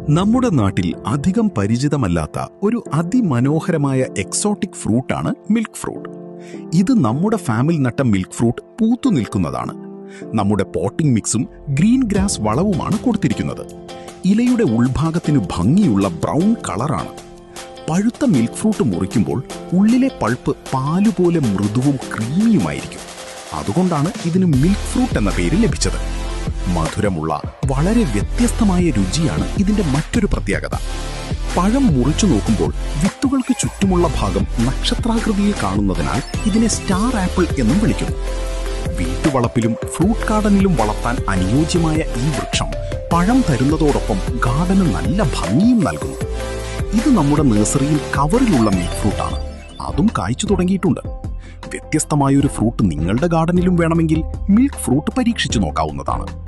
നമ്മുടെ നാട്ടിൽ അധികം പരിചിതമല്ലാത്ത ഒരു അതിമനോഹരമായ എക്സോട്ടിക് ഫ്രൂട്ടാണ് മിൽക്ക് ഫ്രൂട്ട്. ഇത് നമ്മുടെ ഫാമിൽ നട്ട മിൽക്ക് ഫ്രൂട്ട് പൂത്തു നിൽക്കുന്നതാണ്. നമ്മുടെ പോട്ടിംഗ് മിക്സും ഗ്രീൻ ഗ്രാസ് വളവുമാണ് കൊടുത്തിരിക്കുന്നത്. ഇലയുടെ ഉൾഭാഗത്തിന് ഭംഗിയുള്ള ബ്രൗൺ കളറാണ്. പഴുത്ത മിൽക്ക് ഫ്രൂട്ട് മുറിക്കുമ്പോൾ ഉള്ളിലെ പൾപ്പ് പാലുപോലെ മൃദുവും ക്രീമിയുമായിരിക്കും. അതുകൊണ്ടാണ് ഇതിന് മിൽക്ക് ഫ്രൂട്ട് എന്ന പേര് ലഭിച്ചത്. മധുരമുള്ള വളരെ വ്യത്യസ്തമായ രുചിയാണ് ഇതിന്റെ മറ്റൊരു പ്രത്യേകത. പഴം മുറിച്ചു നോക്കുമ്പോൾ വിത്തുകൾക്ക് ചുറ്റുമുള്ള ഭാഗം നക്ഷത്രാകൃതിയിൽ കാണുന്നതിനാൽ ഇതിനെ സ്റ്റാർ ആപ്പിൾ എന്നും വിളിക്കുന്നു. വീട്ടുവളപ്പിലും ഫ്രൂട്ട് ഗാർഡനിലും വളർത്താൻ അനുയോജ്യമായ ഈ വൃക്ഷം പഴം തരുന്നതോടൊപ്പം ഗാർഡന് നല്ല ഭംഗിയും നൽകുന്നു. ഇത് നമ്മുടെ നഴ്സറിയിൽ കവറിലുള്ള മിൽക്ക് ഫ്രൂട്ടാണ്. അതും കായ്ച്ചു തുടങ്ങിയിട്ടുണ്ട്. വ്യത്യസ്തമായൊരു ഫ്രൂട്ട് നിങ്ങളുടെ ഗാർഡനിലും വേണമെങ്കിൽ മിൽക്ക് ഫ്രൂട്ട് പരീക്ഷിച്ചു നോക്കാവുന്നതാണ്.